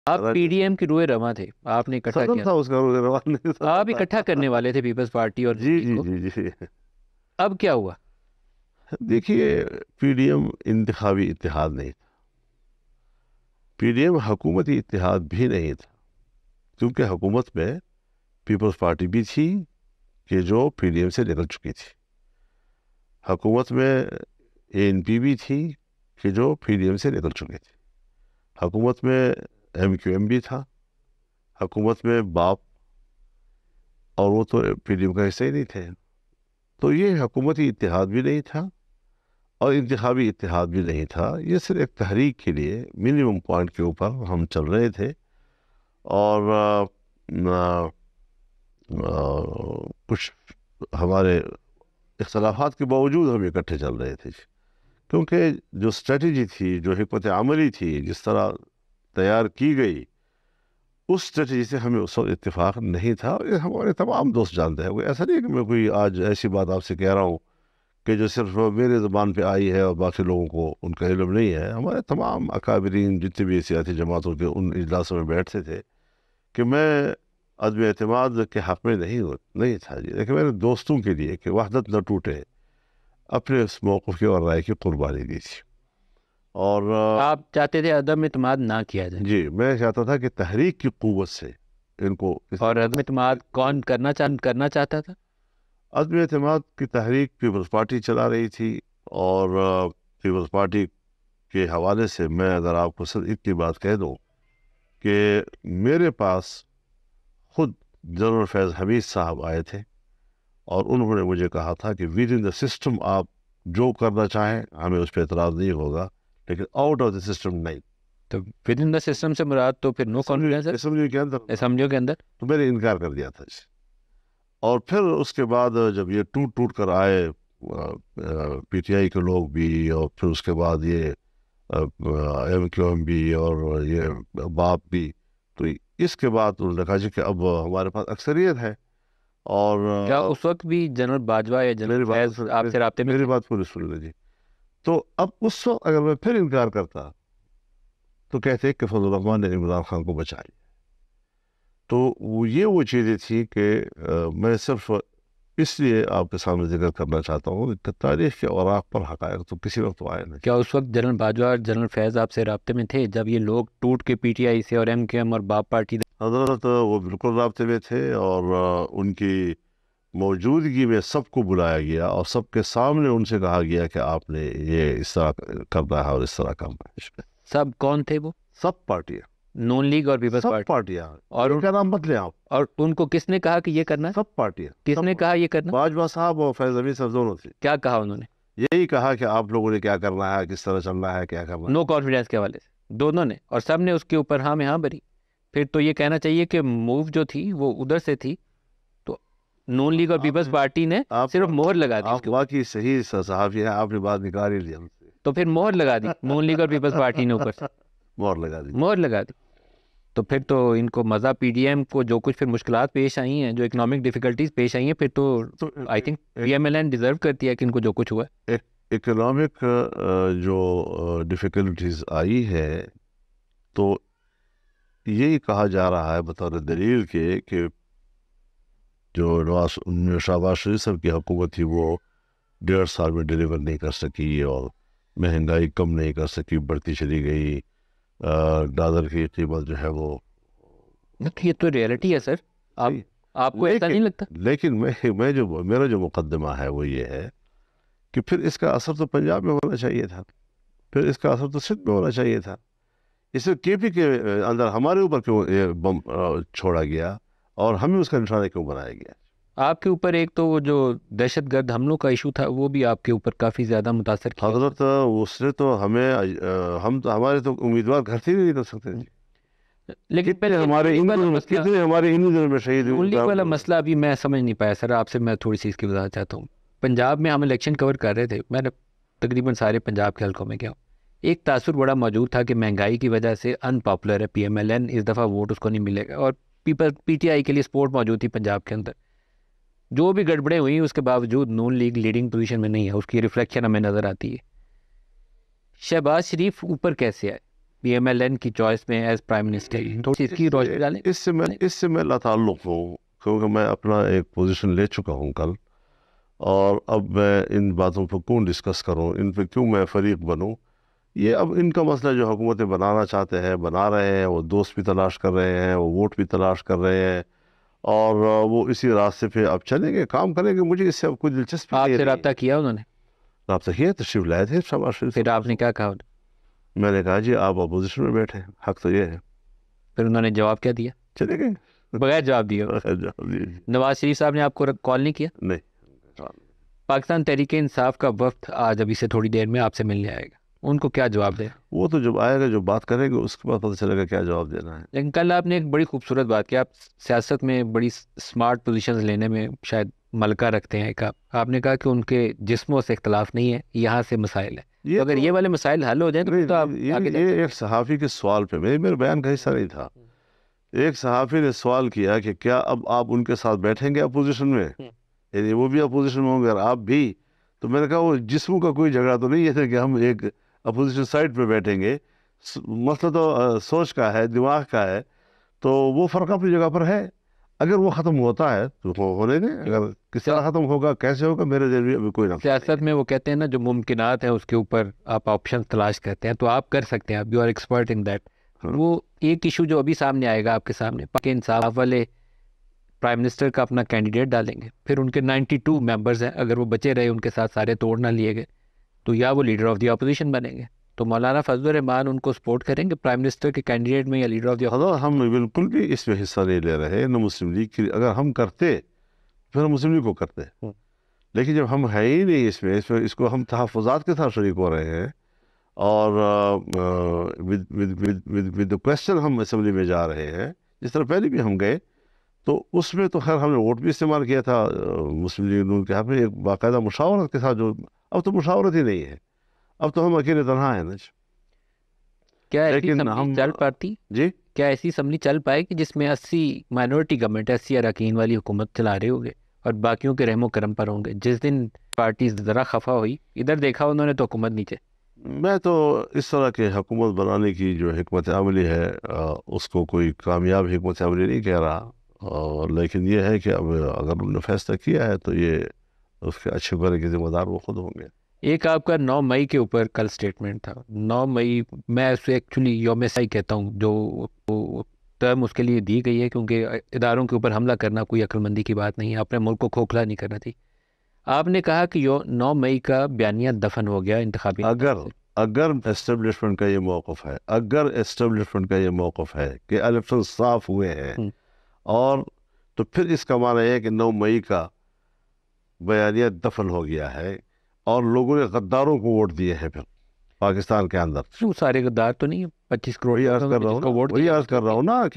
آپ P D M کی روئے رواں تھے، آپ نے اکٹھا کیا تھا اس کا روئے رواں نہیں تھا، آپ اکٹھا کرنے والے تھے پیپلز پارٹی اور جی جی جی جی. اب کیا ہوا؟ دیکھیے پی ڈی ایم انتخابی اتحاد نہیں تھا، پی ڈی ایم حکومتی اتحاد بھی نہیں تھا، کیونکہ حکومت میں پیپلز پارٹی بھی تھی کہ جو پی ڈی ایم سے نکل چکی تھی، حکومت میں اے این پی بھی تھی کہ جو پی ڈی ایم سے نکل چکی تھی، حکومت میں ایم کیو ایم بھی تھا، حکومت میں باپ، اور وہ تو پی ڈی ایم کا حصہ ہی نہیں تھے. تو یہ حکومتی اتحاد بھی نہیں تھا اور انتخابی اتحاد بھی نہیں تھا، یہ صرف ایک تحریک کے لیے منیمم پوائنٹ کے اوپر ہم چل رہے تھے، اور کچھ ہمارے اختلافات کے باوجود ہم اکٹھے چل رہے تھے، کیونکہ جو اسٹریٹجی تھی، جو حکمت عملی تھی، جس طرح تیار کی گئی، اس اسٹریٹجی سے ہمیں اس وقت اتفاق نہیں تھا. اور یہ ہمارے تمام دوست جانتے ہیں، کوئی ایسا نہیں کہ میں کوئی آج ایسی بات آپ سے کہہ رہا ہوں کہ جو صرف میرے زبان پہ آئی ہے اور باقی لوگوں کو ان کا علم نہیں ہے. ہمارے تمام اکابرین جتنے بھی سیاسی جماعتوں کے ان اجلاسوں میں بیٹھتے تھے کہ میں عدم اعتماد کے حق میں نہیں تھا جی، لیکن میرے دوستوں کے لیے کہ وحدت نہ ٹوٹے اپنے اس موقف کی اور رائے کی قربانی دی تھی. اور آپ چاہتے تھے عدم اعتماد نہ کیا جائے؟ جی، میں چاہتا تھا کہ تحریک کی قوت سے ان کو اور عدم اعتماد کون کرنا چاہتا تھا؟ عدم اعتماد کی تحریک پیپلز پارٹی چلا رہی تھی، اور پیپلز پارٹی کے حوالے سے میں اگر آپ کو صرف اتنی بات کہہ دوں کہ میرے پاس خود جنرل فیض حمید صاحب آئے تھے اور انہوں نے مجھے کہا تھا کہ ود ان دا سسٹم آپ جو کرنا چاہیں ہمیں اس پہ اعتراض نہیں ہوگا، لیکن آؤٹ آف دا سسٹم نہیں. تو ود ان دا سسٹم سے مراد تو پھر نو کانفیڈنس اسمبلی کے اندر، اسمبلیوں کے اندر. تو میں نے انکار کر دیا تھا جی. اور پھر اس کے بعد جب یہ ٹوٹ کر آئے پی ٹی آئی کے لوگ بھی، اور پھر اس کے بعد یہ ایم کیو ایم بھی اور یہ باپ بھی، تو اس کے بعد انہوں نے کہا جی کہ اب ہمارے پاس اکثریت ہے. اور کیا اس وقت بھی جنرل باجوہ یا جنرل فیض آپ سے رابطے میں؟ میری بات پوری سن لیں جی. تو اب اس وقت اگر میں پھر انکار کرتا تو کہتے کہ فضل الرحمان نے عمران خان کو بچا لیا. تو وہ چیزیں تھیں کہ میں صرف اس لیے آپ کے سامنے ذکر کرنا چاہتا ہوں کہ تاریخ کے اوراق پر حقائق تو کسی وقت تو آئے نہیں. کیا اس وقت جنرل باجوہ اور جنرل فیض آپ سے رابطے میں تھے جب یہ لوگ ٹوٹ کے پی ٹی آئی سے اور ایم کیو ایم اور باپ پارٹی؟ حضرت وہ بالکل رابطے میں تھے، اور ان کی موجودگی میں سب کو بلایا گیا اور سب کے سامنے ان سے کہا گیا کہ آپ نے یہ اس طرح کرنا ہے اور اس طرح کرنا ہے. سب کون تھے وہ؟ سب پارٹیاں، نون لیگ اور پیپلز سب پارٹی. پارٹیاں، اور ان کا نام مت لیں آپ. اور ان کو کس نے کہا کہ یہ کرنا ہے؟ سب پارٹیاں. کس نے کہا یہ کرنا؟ باجوہ صاحب اور فیض حمید صاحب دونوں تھے. کیا کہا انہوں نے؟ یہی کہا کہ آپ لوگوں نے کیا کرنا ہے، کس طرح چلنا ہے، کیا کرنا ہے. نو کانفیڈنس کے حوالے سے دونوں نے، اور سب نے اس کے اوپر ہاں میں ہاں بھری. پھر تو یہ کہنا چاہیے کہ موو جو تھی وہ ادھر سے تھی، تو نون لیگ اور پیپلز پارٹی نے صرف مہر لگا دی. آپ واقعی صحیح صحافی ہیں، آپ نے بات نکال ہی لیا. تو پھر مہر لگا دی نون لیگ اور پیپلز پارٹی نے اوپر سے مہر لگا دی. تو پھر تو ان کو مزہ پی ڈی ایم کو جو کچھ پھر مشکلات پیش آئی ہیں، جو اکنامک ڈیفیکلٹیز پیش آئی ہیں، پھر تو I think P M L N deserve کرتی ہے کہ ان کو جو کچھ ہوا ہے. اکنامک جو ڈیفیکلٹیز آئی ہے، تو یہی کہا جا رہا ہے بطور دلیل کے کہ جو شہباز شریف صاحب کی حکومت تھی وہ 1.5 سال میں ڈیلیور نہیں کر سکی، اور مہنگائی کم نہیں کر سکی، بڑھتی چلی گئی. ڈالر کی قیمت جو ہے وہ، یہ تو ریئلٹی ہے سر. آپ کو ایسا نہیں لگتا؟ لیکن میرا جو مقدمہ ہے وہ یہ ہے کہ پھر اس کا اثر تو پنجاب میں ہونا چاہیے تھا، پھر اس کا اثر تو سندھ میں ہونا چاہیے تھا. اسے کے پی کے اندر ہمارے اوپر کیوں یہ بم چھوڑا گیا اور ہمیں اس کا نشانہ کیوں بنایا گیا؟ آپ کے اوپر ایک تو وہ جو دہشت گرد حملوں کا ایشو تھا وہ بھی آپ کے اوپر کافی زیادہ متاثر کیا. حضرت اس نے تو ہمارے تو امیدوار گھر سے نہیں کر سکتے. لیکن ہمارے ہندو دنوں میں شہید والا مسئلہ ابھی میں سمجھ نہیں پایا سر. آپ سے میں تھوڑی سی اس کی وضاحت چاہتا ہوں. پنجاب میں ہم الیکشن کور کر رہے تھے، میں نے تقریباً سارے پنجاب کے حلقوں میں گیا ہوں. ایک تاثر بڑا موجود تھا کہ مہنگائی کی وجہ سے ان پاپولر ہے پی ایم ایل این، اس دفعہ ووٹ اس کو نہیں ملے گا. اور پی ٹی آئی کے لیے سپورٹ موجود تھی پنجاب کے اندر. جو بھی گڑبڑیں ہوئی اس کے باوجود نون لیگ لیڈنگ پوزیشن میں نہیں ہے، اس کی ریفلیکشن ہمیں نظر آتی ہے. شہباز شریف اوپر کیسے آئے؟ پی ایم ایل این کی چوائس میں ایز پرائم منسٹر، تھوڑی سی اس کی روشنی ڈالیں۔ اس سے میں لاتعلق ہوں، کیونکہ میں اپنا ایک پوزیشن لے چکا ہوں کل، اور اب میں ان باتوں پر کیوں ڈسکس کروں، ان پہ کیوں میں فریق بنوں؟ یہ اب ان کا مسئلہ، جو حکومتیں بنانا چاہتے ہیں بنا رہے ہیں، وہ دوست بھی تلاش کر رہے ہیں، وہ ووٹ بھی تلاش کر رہے ہیں، اور وہ اسی راستے پہ اب چلیں گے، کام کریں گے۔ مجھے اس سے اب کوئی دلچسپی آپ نہیں سے رہی رابطہ ہے۔ کیا انہوں نے؟ رابطہ کیا، تشریف لائے تھے شہباز شریف پھر صاحب۔ آپ نے کیا کہا انہیں؟ میں نے کہا جی آپ اپوزیشن میں بیٹھے، حق تو یہ ہے، پھر انہوں نے جواب کیا دیا؟ چلے گئے بغیر جواب دیے؟ جی۔ نواز شریف صاحب نے آپ کو کال نہیں کیا؟ نہیں، پاکستان تحریک انصاف کا وفد آج ابھی سے تھوڑی دیر میں آپ سے ملنے آئے گا، ان کو کیا جواب دیں؟ وہ تو جب آئے گا، جو بات کریں گے، اس کے بعد پتہ چلے گا کیا جواب دینا ہے۔ لیکن کل آپ نے ایک بڑی خوبصورت بات کی، آپ سیاست میں بڑی سمارٹ پوزیشنز لینے میں شاید ملکہ رکھتے ہیں۔ آپ نے کہا کہ ان کے جسموں سے اختلاف نہیں ہے، یہاں سے مسائل ہیں، تو اگر یہ والے مسائل حل ہو جائیں تو پھر تو آپ آگے یہ ایک صحافی کے سوال پہ، میرے بیان کا حصہ نہیں تھا، ایک صحافی نے سوال کیا کہ کیا اب آپ ان کے ساتھ بیٹھیں گے اپوزیشن میں، یعنی وہ بھی اپوزیشن میں ہوں گے اور آپ بھی؟ تو میں نے کہا وہ جسموں کا کوئی جھگڑا تو نہیں ہے کہ ہم ایک اپوزیشن سائڈ پہ بیٹھیں گے، مسئلہ تو سوچ کا ہے، دماغ کا ہے، تو وہ فرق اپنی جگہ پر ہے۔ اگر وہ ختم ہوتا ہے تو وہ ہونے دیں، اگر کس طرح ختم ہوگا، کیسے ہوگا، میرے ذہن میں ابھی کوئی نقطہ نہیں سیاست میں وہ کہتے ہیں نا، جو ممکنات ہیں اس کے اوپر آپ آپشن تلاش کرتے ہیں، تو آپ کر سکتے ہیں، you are expert in that. وہ ایک ایشو جو ابھی سامنے آئے گا آپ کے سامنے، پاک انصاف والے پرائم منسٹر کا اپنا کینڈیڈیٹ ڈالیں گے، پھر ان کے 92 ممبرز ہیں، اگر وہ بچے رہے، ان کے ساتھ سارے توڑ نہ لیے گئے، تو یا وہ لیڈر آف دی اپوزیشن بنیں گے۔ تو مولانا فضل الرحمان ان کو سپورٹ کریں گے پرائم منسٹر کے کینڈیڈیٹ میں، یا لیڈر آف دی حضرت ہم بالکل بھی اس میں حصہ نہیں لے رہے، نہ مسلم لیگ کی، اگر ہم کرتے پھر ہم مسلم لیگ کو کرتے، لیکن جب ہم ہے ہی نہیں اس کو ہم تحفظات کے ساتھ شریک ہو رہے ہیں، اور ود کوشچن ہم اسمبلی میں جا رہے ہیں، جس طرح پہلے بھی ہم گئے، تو اس میں تو خیر ہم نے ووٹ بھی استعمال کیا تھا مسلم لیگ نون کے حق میں، ایک باقاعدہ مشاورت کے ساتھ، جو اب تو مشاورت ہی نہیں ہے، اب تو ہم اکیلے تنہا ہیں نا۔ کیا ایسی لیکن اسمبلی چل پاتی؟ جی، کیا ایسی اسمبلی چل پائے کہ جس میں 80 مائنورٹی گورنمنٹ، 80 اراکین والی حکومت چلا رہے ہوں گے اور باقیوں کے رحم و کرم پر ہوں گے؟ جس دن پارٹی ذرا خفا ہوئی، ادھر دیکھا انہوں نے تو حکومت نیچے۔ میں تو اس طرح کے حکومت بنانے کی جو حکمت عملی ہے، اس کو کوئی کامیاب حکمت عملی نہیں کہہ رہا، لیکن یہ ہے کہ اب اگر انہوں نے فیصلہ کیا ہے تو یہ اس کے اچھے برے کے ذمہ دار وہ خود ہوں گے۔ ایک آپ کا 9 مئی کے اوپر کل سٹیٹمنٹ تھا، 9 مئی میں اسے ایکچولی یوم سیائی کہتا ہوں، جو ٹرم اس کے لیے دی گئی ہے، کیونکہ اداروں کے اوپر حملہ کرنا کوئی عقل مندی کی بات نہیں ہے، اپنے ملک کو کھوکھلا نہیں کرنا تھی۔ آپ نے کہا کہ 9 مئی کا بیانیہ دفن ہو گیا انتخابی۔ اگر اسٹیبلشمنٹ کا یہ موقف ہے کہ الیکشن صاف ہوئے ہیں، اور تو پھر اس کا معنی ہے کہ 9 مئی کا بیانیہ دفن ہو گیا ہے، اور لوگوں نے غداروں کو ووٹ دیے ہیں پھر پاکستان کے اندر۔ سارے غدار تو نہیں، 25 کروڑ وہی عرض کر رہا ہوں نا کہ